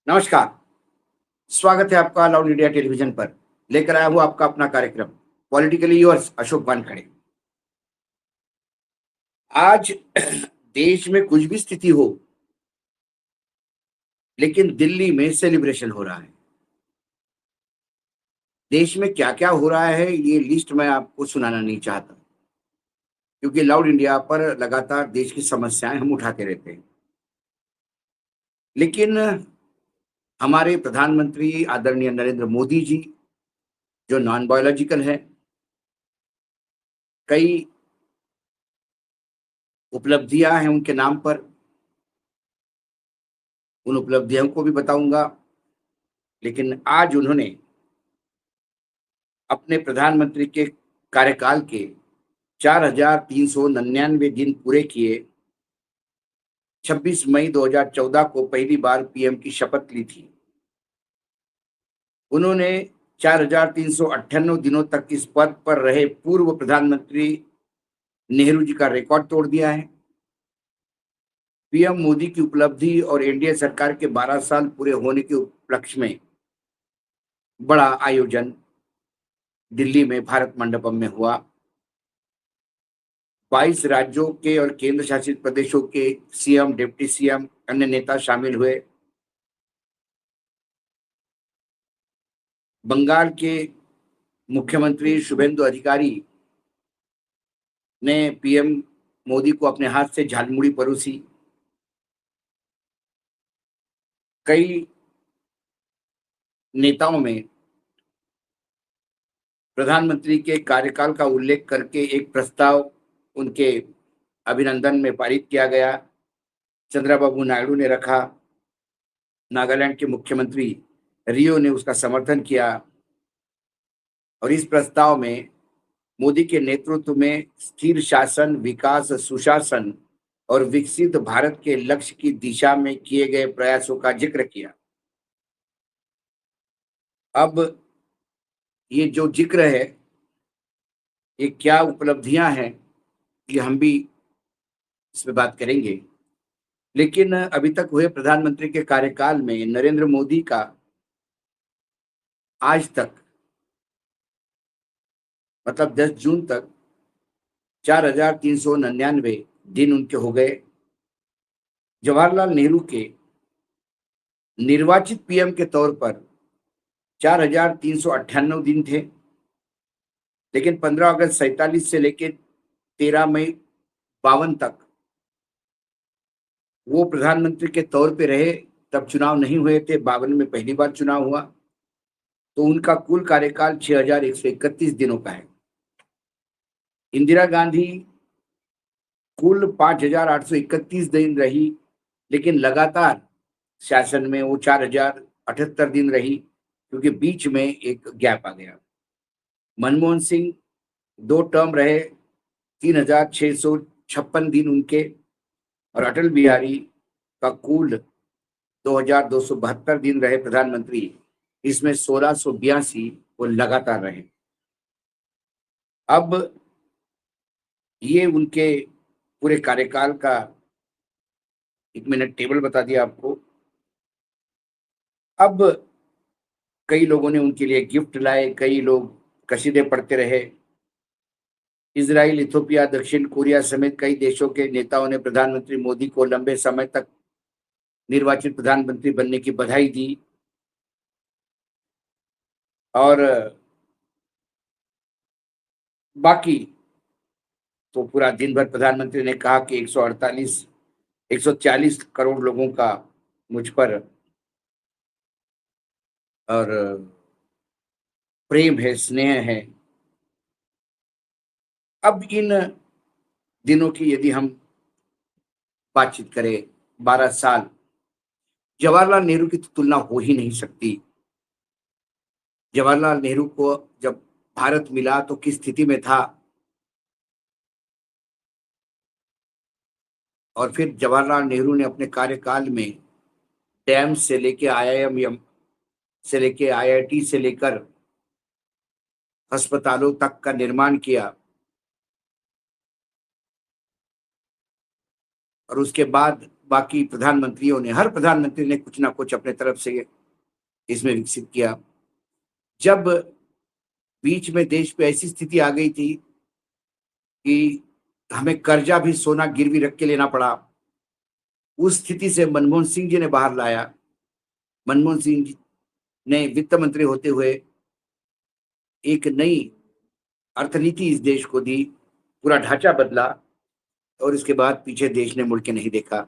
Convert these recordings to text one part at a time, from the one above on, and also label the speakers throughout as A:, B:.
A: नमस्कार। स्वागत है आपका लाउड इंडिया टेलीविजन पर। लेकर आया हूँ आपका अपना कार्यक्रम पॉलिटिकली योर्स अशोक वानखड़े। आज देश में कुछ भी स्थिति हो, लेकिन दिल्ली में सेलिब्रेशन हो रहा है। देश में क्या-क्या हो रहा है ये लिस्ट मैं आपको सुनाना नहीं चाहता, क्योंकि लाउड इंडिया पर लगातार देश की समस्याएँ हम उठाते रहते हैं। लेकिन हमारे प्रधानमंत्री आदरणीय नरेंद्र मोदी जी, जो नॉन बायोलॉजिकल हैं, कई उपलब्धियाँ हैं उनके नाम पर। उन उपलब्धियों को भी बताऊँगा, लेकिन आज उन्होंने अपने प्रधानमंत्री के कार्यकाल के 4,399 दिन पूरे किए। 26 मई 2014 को पहली बार पीएम की शपथ ली थी। उन्होंने 4,398 दिनों तक इस पद पर रहे पूर्व प्रधानमंत्री नेहरू जी का रिकॉर्ड तोड़ दिया है। पीएम मोदी की उपलब्धि और एनडीए सरकार के 12 साल पूरे होने के उपलक्ष्य में बड़ा आयोजन दिल्ली में भारत मंडपम में हुआ। 22 राज्यों के और केंद्र शासित प्रदेशों के सीएम, डिप्टी सीएम, अन्य नेता शामिल हुए। बंगाल के मुख्यमंत्री शुभेंदु अधिकारी ने पीएम मोदी को अपने हाथ से झालमुड़ी परोसी। कई नेताओं में प्रधानमंत्री के कार्यकाल का उल्लेख करके एक प्रस्ताव उनके अभिनंदन में पारित किया गया। चंद्रबाबू नायडू ने रखा, नागालैंड के मुख्यमंत्री रियो ने उसका समर्थन किया और इस प्रस्ताव में मोदी के नेतृत्व में स्थिर शासन, विकास, सुशासन और विकसित भारत के लक्ष्य की दिशा में किए गए प्रयासों का जिक्र किया। अब ये जो जिक्र है, ये क्या उपलब्धियां हैं, ये हम भी इस पे बात करेंगे। लेकिन अभी तक हुए प्रधानमंत्री के कार्यकाल में नरेंद्र मोदी का आज तक मतलब 10 जून तक 4,399 दिन उनके हो गए। जवाहरलाल नेहरू के निर्वाचित पीएम के तौर पर 4,398 दिन थे, लेकिन 15 अगस्त 47 से लेकर 13 मई 52 तक वो प्रधानमंत्री के तौर पे रहे। तब चुनाव नहीं हुए थे, 52 में पहली बार चुनाव हुआ, तो उनका कुल कार्यकाल 6,131 दिनों का है। इंदिरा गांधी कुल 5,831 दिन रही, लेकिन लगातार शासन में वो 4,078 दिन रही, क्योंकि बीच में एक गैप आ गया। मनमोहन सिंह 2 टर्म रहे, 3,656 दिन उनके, और अटल बिहारी का कुल 2,272 दिन रहे प्रधानमंत्री। इसमें 1,682 वो लगातार रहे। अब ये उनके पूरे कार्यकाल का एक मिनट टेबल बता दिया आपको। अब कई लोगों ने उनके लिए गिफ्ट लाए, कई लोग कसीदे पढ़ते रहे। इजराइल, इथियोपिया, दक्षिण कोरिया समेत कई देशों के नेताओं ने प्रधानमंत्री मोदी को लंबे समय तक निर्वाचित प्रधानमंत्री बनने की बधाई दी। और बाकी तो पूरा दिन भर प्रधानमंत्री ने कहा कि 140 करोड़ लोगों का मुझ पर और प्रेम है, स्नेह है। अब इन दिनों की यदि हम बातचीत करें, 12 साल, जवाहरलाल नेहरू की तो तुलना हो ही नहीं सकती। जवाहरलाल नेहरू को जब भारत मिला तो किस स्थिति में था, और फिर जवाहरलाल नेहरू ने अपने कार्यकाल में डैम से लेके आईआईएम से लेके आईआईटी से लेकर अस्पतालों तक का निर्माण किया। और उसके बाद बाकी प्रधानमंत्रियों ने, हर प्रधानमंत्री ने कुछ ना कुछ अपने तरफ से इसमें विकसित किया। जब बीच में देश पे ऐसी स्थिति आ गई थी कि हमें कर्जा भी सोना गिरवी रख के लेना पड़ा, उस स्थिति से मनमोहन सिंह जी ने बाहर लाया। मनमोहन सिंह जी ने वित्त मंत्री होते हुए एक नई अर्थनीति इस देश को दी, पूरा ढांचा बदला और इसके बाद पीछे देश ने मुड़ के नहीं देखा।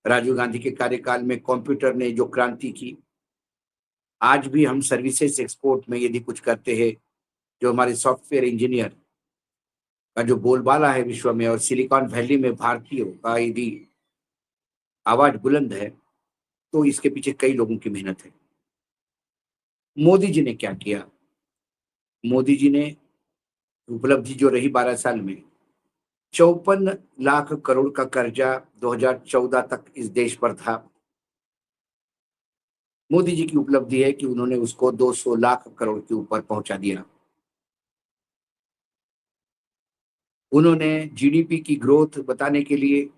A: राजीव गांधी के कार्यकाल में कंप्यूटर ने जो क्रांति की, आज भी हम सर्विसेज एक्सपोर्ट में यदि कुछ करते हैं, जो हमारे सॉफ्टवेयर इंजीनियर का जो बोलबाला है विश्व में, और सिलिकॉन वैली में भारतीयों का यदि आवाज बुलंद है, तो इसके पीछे कई लोगों की मेहनत है। मोदी जी ने क्या किया? मोदी जी ने उपलब्धि जो रही 12 साल में, 54 लाख करोड़ का कर्जा 2014 तक इस देश पर था। मोदी जी की उपलब्धि है कि उन्होंने उसको 200 लाख करोड़ के ऊपर पहुंचा दिया। उन्होंने जीडीपी की ग्रोथ बताने के लिए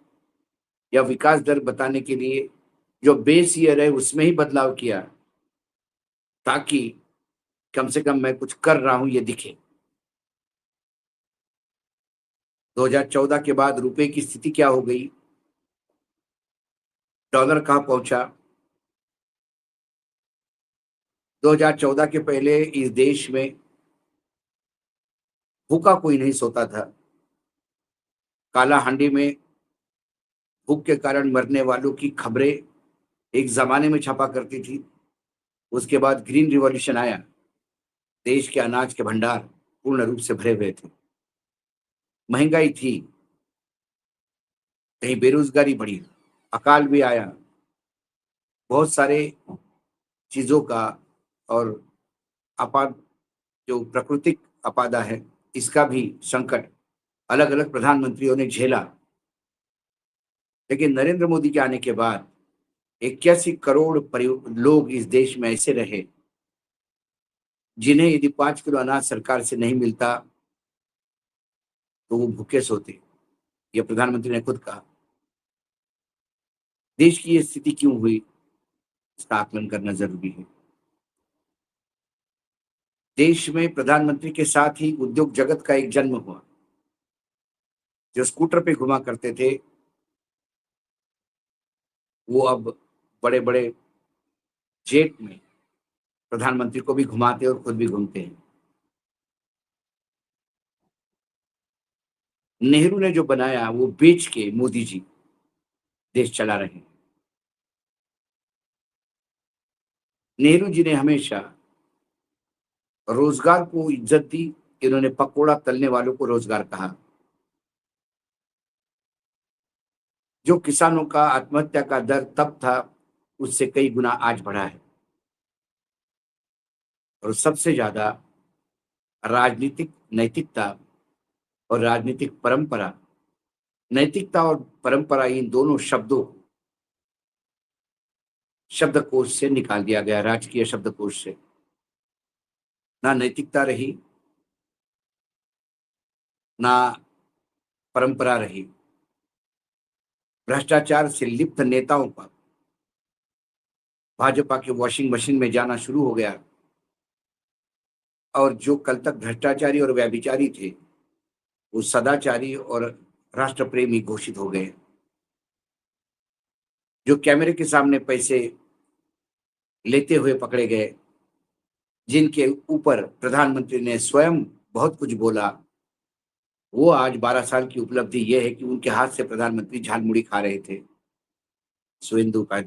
A: या विकास दर बताने के लिए जो बेस ईयर है उसमें ही बदलाव किया, ताकि कम से कम मैं कुछ कर रहा हूं ये दिखे। 2014 के बाद रुपए की स्थिति क्या हो गई, डॉलर कहां पहुंचा। 2014 के पहले इस देश में भूखा कोई नहीं सोता था। काला हांडी में भूख के कारण मरने वालों की खबरें एक जमाने में छपा करती थी। उसके बाद ग्रीन रिवॉल्यूशन आया, देश के अनाज के भंडार पूर्ण रूप से भरे हुए थे, महंगाई थी, कहीं बेरोजगारी बढ़ी, अकाल भी आया, बहुत सारे चीजों का, और आपात जो प्राकृतिक आपदा है इसका भी संकट अलग अलग प्रधानमंत्रियों ने झेला। लेकिन नरेंद्र मोदी के आने के बाद 81 करोड़ लोग इस देश में ऐसे रहे जिन्हें यदि 5 किलो अनाज सरकार से नहीं मिलता तो वो भूखे सोते। यह प्रधानमंत्री ने खुद कहा। देश की ये स्थिति क्यों हुई, इसका आकलन करना जरूरी है। देश में प्रधानमंत्री के साथ ही उद्योग जगत का एक जन्म हुआ। जो स्कूटर पे घुमा करते थे वो अब बड़े बड़े जेट में प्रधानमंत्री को भी घुमाते और खुद भी घूमते हैं। नेहरू ने जो बनाया वो बेच के मोदी जी देश चला रहे हैं। नेहरू जी ने हमेशा रोजगार को इज्जत दी, इन्होंने पकोड़ा तलने वालों को रोजगार कहा। जो किसानों का आत्महत्या का दर तब था उससे कई गुना आज बढ़ा है। और सबसे ज्यादा राजनीतिक नैतिकता और राजनीतिक परंपरा, नैतिकता और परंपरा इन दोनों शब्दों को शब्दकोश से निकाल दिया गया, राजकीय शब्दकोश से। ना नैतिकता रही, ना परंपरा रही। भ्रष्टाचार से लिप्त नेताओं का भाजपा के वॉशिंग मशीन में जाना शुरू हो गया, और जो कल तक भ्रष्टाचारी और व्यभिचारी थे वो सदाचारी और राष्ट्र प्रेमी घोषित हो गए। जो कैमरे के सामने पैसे लेते हुए पकड़े गए, जिनके ऊपर प्रधानमंत्री ने स्वयं बहुत कुछ बोला, वो आज 12 साल की उपलब्धि ये है कि उनके हाथ से प्रधानमंत्री झालमुड़ी खा रहे थे। शुभेंदु का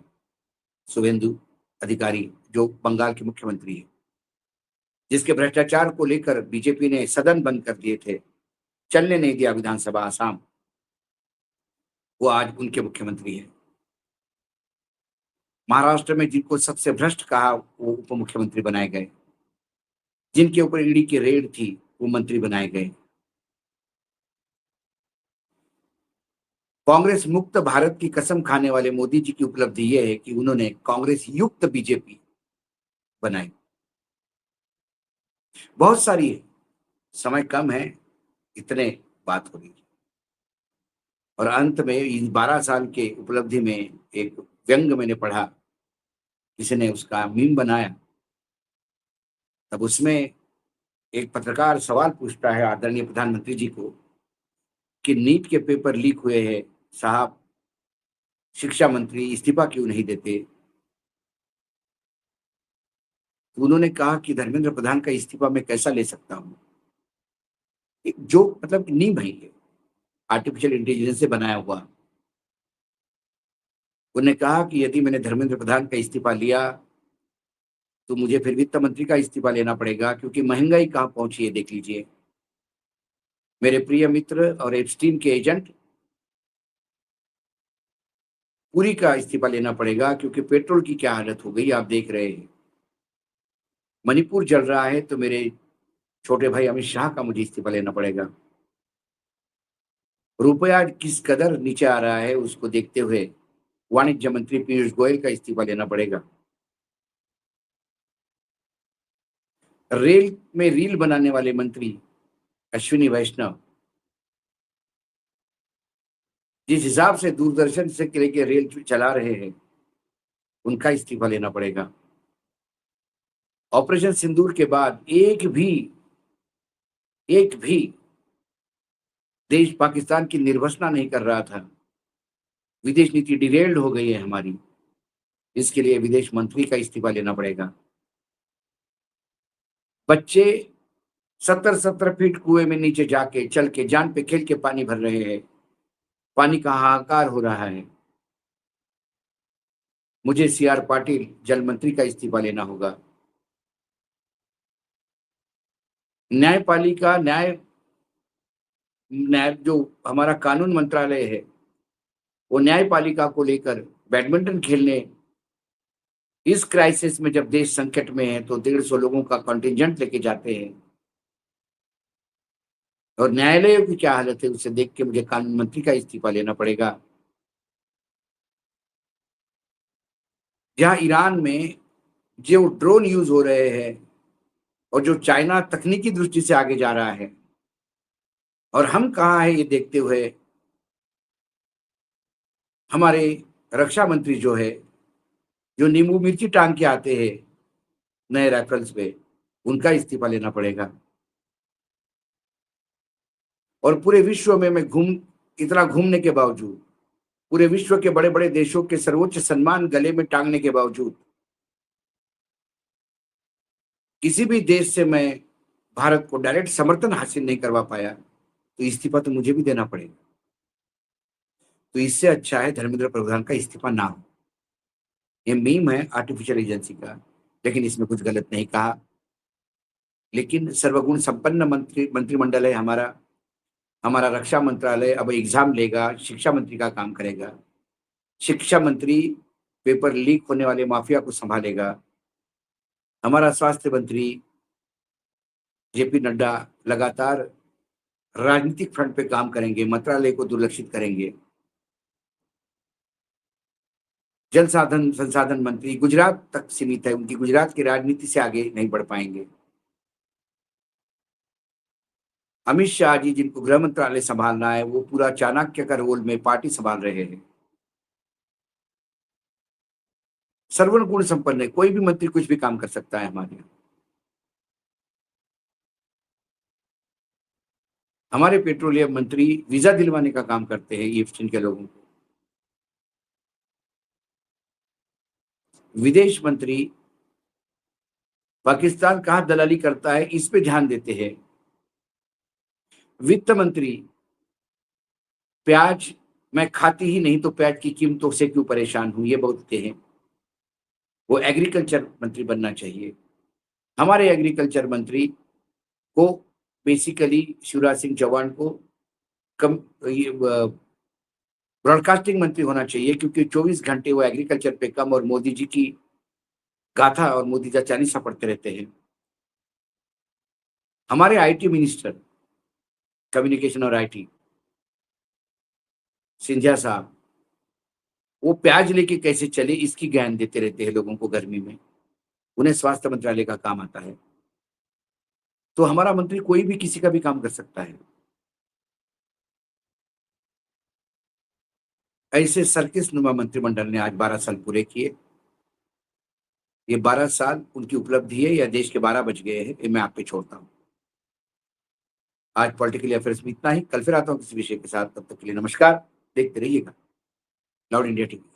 A: शुभेंदु अधिकारी जो बंगाल के मुख्यमंत्री है, जिसके भ्रष्टाचार को लेकर बीजेपी ने सदन बंद कर दिए थे, चलने नहीं दिया विधानसभा आसाम, वो आज उनके मुख्यमंत्री है। महाराष्ट्र में जिनको सबसे भ्रष्ट कहा वो उप मुख्यमंत्री बनाए गए, जिनके ऊपर ईडी की रेड थी वो मंत्री बनाए गए। कांग्रेस मुक्त भारत की कसम खाने वाले मोदी जी की उपलब्धि यह है कि उन्होंने कांग्रेस युक्त बीजेपी बनाई। बहुत सारी है, समय कम है, इतने बात हो रही है। और अंत में इन 12 साल के उपलब्धि में एक व्यंग मैंने पढ़ा, किसी ने उसका मीम बनाया। तब उसमें एक पत्रकार सवाल पूछता है आदरणीय प्रधानमंत्री जी को कि नीट के पेपर लीक हुए हैं साहब, शिक्षा मंत्री इस्तीफा क्यों नहीं देते? तो उन्होंने कहा कि धर्मेंद्र प्रधान का इस्तीफा मैं कैसा ले सकता हूँ? एक जो मतलब नीम है ये, आर्टिफिशियल इंटेलिजेंस से बनाया हुआ। उन्होंने कहा कि यदि मैंने धर्मेंद्र प्रधान का इस्तीफा लिया, तो मुझे फिर वित्त मंत्री का इस्तीफा लेना पड़ेगा, क्योंकि महँगाई कहाँ पहुँची है देख लीजिए। मेरे प्रिय मित्र और एप्स्टीन के एजेंट पुरी का इस्तीफा लेना पड़ेगा, क्योंकि पेट्रोल की क्या हालत हो गई आप देख रहे हैं। मणिपुर जल रहा है तो मेरे छोटे भाई अमित शाह का मुझे इस्तीफा लेना पड़ेगा। रुपया किस कदर नीचे आ रहा है उसको देखते हुए वाणिज्य मंत्री पीयूष गोयल का इस्तीफा लेना पड़ेगा। रेल में रील बनाने वाले मंत्री अश्विनी वैष्णव जिस हिसाब से दूरदर्शन से लेके रेल चला रहे हैं, उनका इस्तीफा लेना पड़ेगा। ऑपरेशन सिंदूर के बाद एक भी देश पाकिस्तान की निर्वसना नहीं कर रहा था। विदेश नीति डिरेल्ड हो गई है हमारी। इसके लिए विदेश मंत्री का इस्तीफा लेना पड़ेगा। बच्चे 70-70 फीट कुएं में नीचे जाके चल के जान पे खेल के पानी भर रहे हैं। पानी का हाहाकार हो रहा है। मुझे सीआर पाटिल जल मंत्री का इस्तीफा लेना होगा। न्यायपालिका न्याय न्याय जो हमारा कानून मंत्रालय है, वो न्यायपालिका को लेकर बैडमिंटन खेलने इस क्राइसिस में जब देश संकट में है तो 150 लोगों का कंटिजेंट लेके जाते हैं। और न्यायालयों की क्या हालत है उसे देख के मुझे कानून मंत्री का इस्तीफा लेना पड़ेगा। जहां ईरान में जो ड्रोन यूज हो रहे हैं और जो चाइना तकनीकी दृष्टि से आगे जा रहा है, और हम कहाँ है ये देखते हुए हमारे रक्षा मंत्री जो है, जो नींबू मिर्ची टांग के आते हैं नए राइफल्स पे, उनका इस्तीफा लेना पड़ेगा। और पूरे विश्व में मैं इतना घूमने के बावजूद, पूरे विश्व के बड़े बड़े देशों के सर्वोच्च सम्मान गले में टांगने के बावजूद, किसी भी देश से मैं भारत को डायरेक्ट समर्थन हासिल नहीं करवा पाया, तो इस्तीफा तो मुझे भी देना पड़ेगा। तो इससे अच्छा है धर्मेंद्र प्रधान का इस्तीफा ना हो। ये मीम है आर्टिफिशियल एजेंसी का, लेकिन इसमें कुछ गलत नहीं कहा। लेकिन सर्वगुण संपन्न मंत्रिमंडल है हमारा। हमारा रक्षा मंत्रालय अब एग्जाम लेगा, शिक्षा मंत्री का काम करेगा। शिक्षा मंत्री पेपर लीक होने वाले माफिया को संभालेगा। हमारा स्वास्थ्य मंत्री जेपी नड्डा लगातार राजनीतिक फ्रंट पे काम करेंगे, मंत्रालय को दुर्लक्षित करेंगे। जल साधन संसाधन मंत्री गुजरात तक सीमित है, उनकी गुजरात की राजनीति से आगे नहीं बढ़ पाएंगे। अमित शाह जी जिनको गृह मंत्रालय संभालना है, वो पूरा चाणक्य का रोल में पार्टी संभाल रहे हैं। सर्वण गुण संपन्न है, कोई भी मंत्री कुछ भी काम कर सकता है हमारे यहाँ। हमारे पेट्रोलियम मंत्री वीजा दिलवाने का काम करते हैं ईस्टर्न के लोगों को। विदेश मंत्री पाकिस्तान कहाँ दलाली करता है इस पे ध्यान देते हैं। वित्त मंत्री प्याज मैं खाती ही नहीं तो प्याज की कीमतों से क्यों परेशान हूं, ये बोलते हैं। वो एग्रीकल्चर मंत्री बनना चाहिए। हमारे एग्रीकल्चर मंत्री को बेसिकली शिवराज सिंह चौहान को कम ये ब्रॉडकास्टिंग मंत्री होना चाहिए, क्योंकि 24 घंटे वो एग्रीकल्चर पे कम और मोदी जी की गाथा और मोदी जी चालीसा पढ़ते रहते हैं। हमारे आईटी मिनिस्टर कम्युनिकेशन और आईटी सिंधिया साहब, वो प्याज लेके कैसे चले इसकी ज्ञान देते रहते हैं लोगों को गर्मी में। उन्हें स्वास्थ्य मंत्रालय का काम आता है। तो हमारा मंत्री कोई भी किसी का भी काम कर सकता है। ऐसे सर्किस नुमा मंत्रिमंडल ने आज 12 साल पूरे किए। ये 12 साल उनकी उपलब्धि है या देश के 12 बज गए हैं, ये मैं आप पे छोड़ता हूँ। आज पॉलिटिकल अफेयर्स में इतना ही। कल फिर आता हूँ किसी विषय के साथ। तब तक के लिए नमस्कार। देखते रहिएगा लाउड इंडिया टीवी।